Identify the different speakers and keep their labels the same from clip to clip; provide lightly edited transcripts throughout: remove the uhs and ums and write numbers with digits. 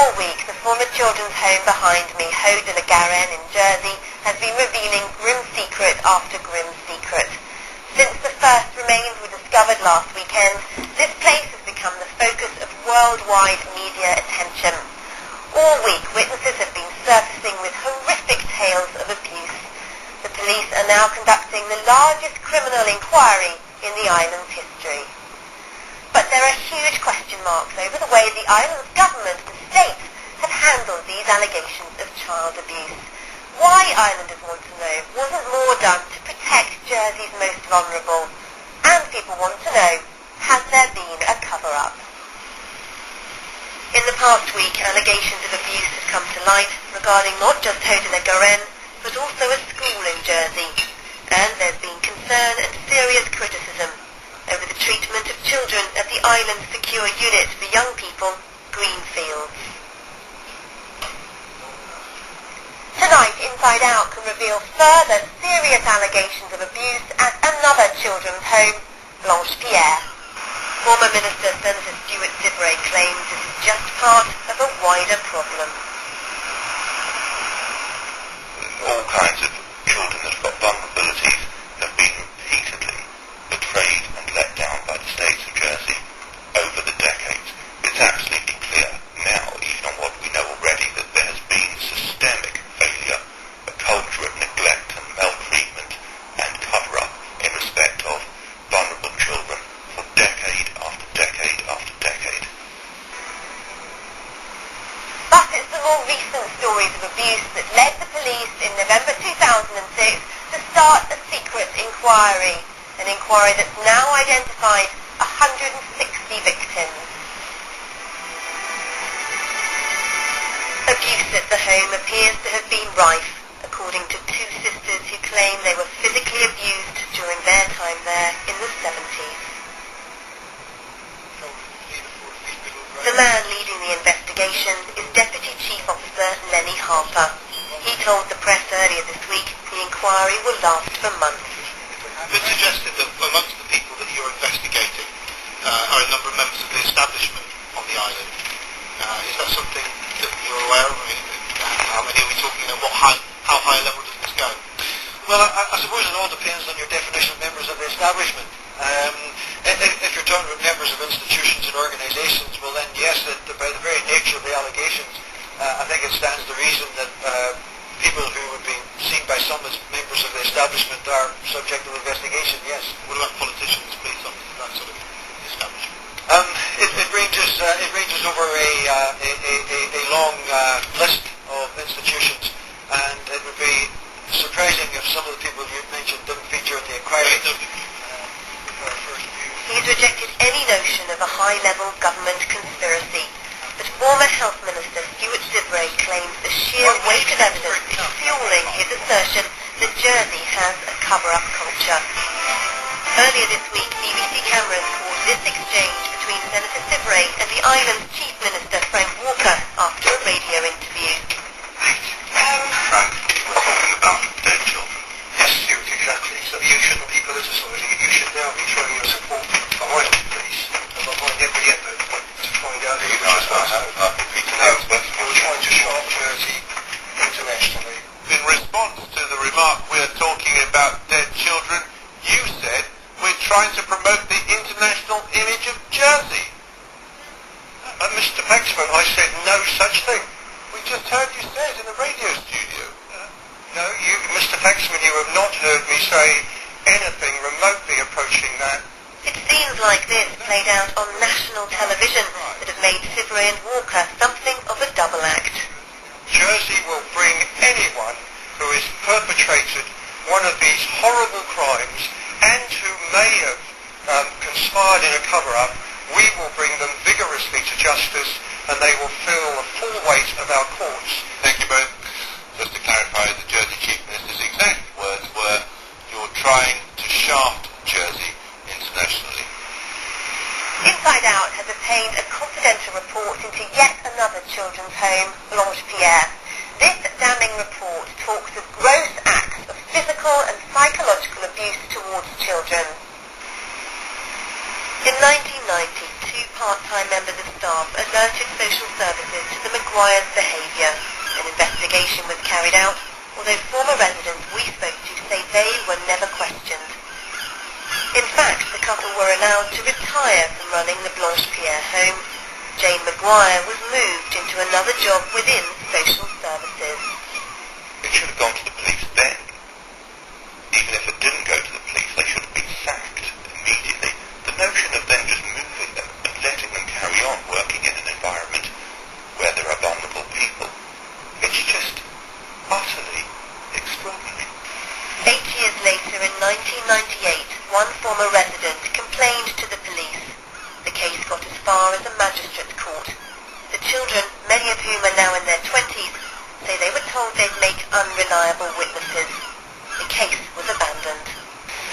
Speaker 1: All week, the former children's home behind me, HAUT DE LA GARENNE in Jersey, has been revealing grim secret after grim secret. Since the first remains were discovered last weekend, this place has become the focus of worldwide media attention. All week, witnesses have been surfacing with horrific tales of abuse. The police are now conducting the largest criminal inquiry in the island's history. But there are huge question marks over the way the island's government and state have handled these allegations of child abuse. Why, islanders want to know, wasn't more done to protect Jersey's most vulnerable? And people want to know, has there been a cover-up? In the past week, allegations of abuse have come to light regarding not just HAUT DE LA GARENNE, but also a school in Jersey. And there's been concern and serious criticism over the treatment of children at the island's secure unit for young people, Greenfields. Tonight, Inside Out can reveal further serious allegations of abuse at another children's home, Blanche-Pierre. Former Minister Senator Stuart Dibray claims this is just part of a wider problem.
Speaker 2: All kinds of children that have got vulnerabilities have been repeatedly betrayed and let down by the states of Jersey over the decades. It's absolutely clear now, even on what we know already, that there has been systemic failure, a culture of neglect and maltreatment and cover-up in respect of vulnerable children for decade after decade after decade.
Speaker 1: But it's the more recent stories of abuse that led the police in November 2006 to start a secret inquiry, an inquiry that's now identified 160 victims. Abuse at the home appears to have been rife, according to two sisters who claim they were physically abused during their time there in the 70s. The man leading the investigation is Deputy Chief Officer Lenny Harper. He told the press earlier this week the inquiry will last for months.
Speaker 3: It's suggested that amongst the people that you're investigating are a number of members of the establishment on the island. Is that something that you're aware of? I mean, how many are we talking about? How high level does this go?
Speaker 4: Well, I suppose it all depends on your definition of members of the establishment. If you're talking about members of institutions and organisations, well then yes, by the very nature of the allegations, I think it stands to reason that people who would be seen by some as members of the establishment are subject to investigation, yes.
Speaker 3: What about politicians, police officers, that sort of establishment?
Speaker 4: It ranges over a long list of institutions, and it would be surprising if some of the people you mentioned didn't feature at the inquiry.
Speaker 1: He's rejected any notion of a high-level government conspiracy, but former Health Minister Stuart Dibray claims the sheer weight of evidence is fueling his assertion that Jersey has a cover-up culture. Earlier this week, BBC cameras caught this exchange between Senator Dibray and the island's Chief Minister Frank Walker after a radio interview.
Speaker 2: Frank, we're talking about dead children.
Speaker 4: Yes, exactly. So you shouldn't be politicising it. You should now be showing your support for Island Police. I'm not going to get the point to find out who you're trying to sharp Jersey internationally.
Speaker 3: In response to the remark we're talking about dead children, you said we're trying to promote the international image of Jersey.
Speaker 4: Mr. Paxman, I said no such thing.
Speaker 3: We just heard you say it in the radio studio.
Speaker 4: No, Mr. Paxman, you have not heard me say anything remotely approaching that.
Speaker 1: It seems like this played out on national television that have made Dibray and Walker something of a double act.
Speaker 4: Jersey will bring anyone who has perpetrated one of these horrible crimes and who may have conspired in a cover-up. We will bring them vigorously to justice, and they will feel the full weight of our courts.
Speaker 3: Thank you both. Just to clarify, the Jersey Chief Minister's exact words were, you're trying to shaft Jersey internationally.
Speaker 1: Inside Out has obtained a confidential report into yet another children's home, Blanche-Pierre. This damning report talks of gross acts of physical and psychological abuse towards children. In 1990, two part-time members of staff alerted social services to the Maguire's behaviour. An investigation was carried out, although former residents we spoke to say they were never questioned. In fact, the couple were allowed to retire from running the Blanche-Pierre home. Jane Maguire was moved into another job within social services.
Speaker 2: It should have gone to the police then. Even if it didn't go to the police, they should have been sacked immediately. The notion of then just moving them and letting them carry on working in an environment where there are vulnerable people, it's just utterly extraordinary.
Speaker 1: 8 years later, in 1998, one former resident complained to the police. The case got as far as a magistrate's court. The children, many of whom are now in their 20s, say they were told they'd make unreliable witnesses. The case was abandoned.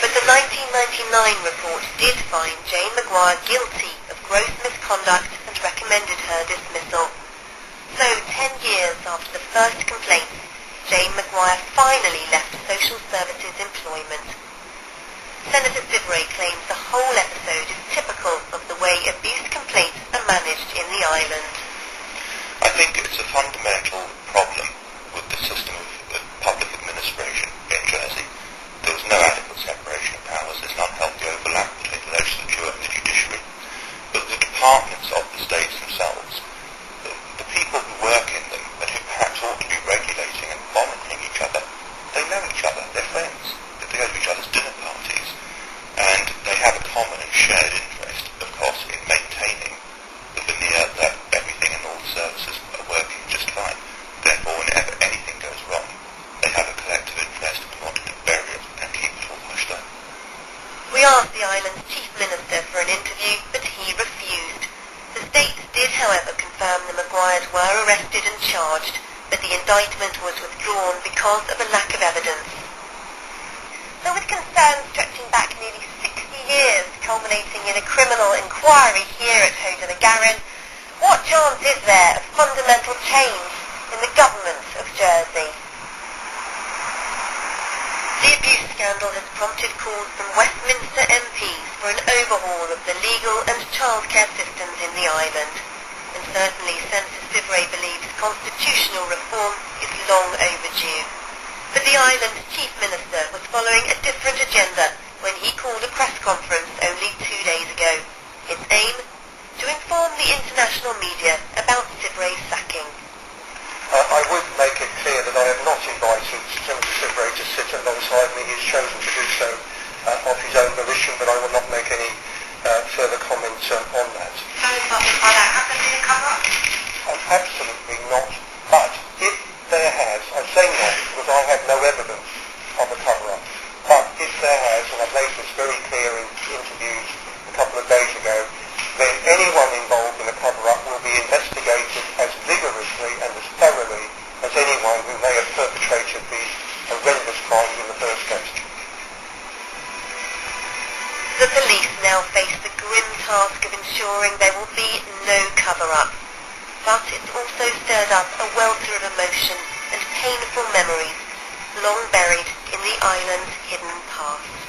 Speaker 1: But the 1999 report did find Jane Maguire guilty of gross misconduct and recommended her dismissal. So, 10 years after the first complaints, Jane Maguire finally left social services employment. Senator Sivray claims the whole episode is typical of the way abuse complaints are managed in the island.
Speaker 2: I think it's a fundamental problem with the system of public administration in Jersey. There was no adequate separation of powers. There's an unhealthy overlap between the legislature and the judiciary. But the departments of the states themselves, the people who work in them and who perhaps ought to be regulating and monitoring each other, they know each other, they're friends, they go to each other's dinner parties, and they have a common and shared interest, of course, in maintaining the veneer that everything and all the services are working just fine. Therefore, whenever anything goes wrong, they have a collective interest in wanting to bury it and keep it all hushed up.
Speaker 1: We asked the island's chief minister for an interview, but he refused. The state did, however, confirm the Maguires were arrested and charged, but the indictment was withdrawn because of a lack of evidence. So with concerns stretching back nearly 60 years, culminating in a criminal inquiry here at HAUT De La Garenne, what chance is there of fundamental change in the government of Jersey? The abuse scandal has prompted calls from Westminster MPs for an overhaul of the legal and childcare systems in the island. And certainly Senator Sivray believes constitutional reform is long overdue. But the island's chief minister was following a different agenda when he called a press conference only 2 days ago. Its aim? To inform the international media about Sivray's sacking.
Speaker 5: I would make it clear that I have not invited Senator Sivray to sit alongside me. He's chosen to do so of his own volition, but I will not make any further comments on that.
Speaker 1: So it's not been found out. Has there been a cover-up?
Speaker 5: Absolutely not. But if there has, I say not because I have no evidence of a cover-up, but if there has, and I've made this very clear in interviews a couple of days ago, then anyone involved in a cover-up will be investigated as vigorously and as thoroughly as anyone who may have perpetrated these horrendous crimes in the first place.
Speaker 1: The police now face the grim task of ensuring there will be no cover-up. But it's also stirred up a welter of emotion and painful memories, long buried in the island's hidden past.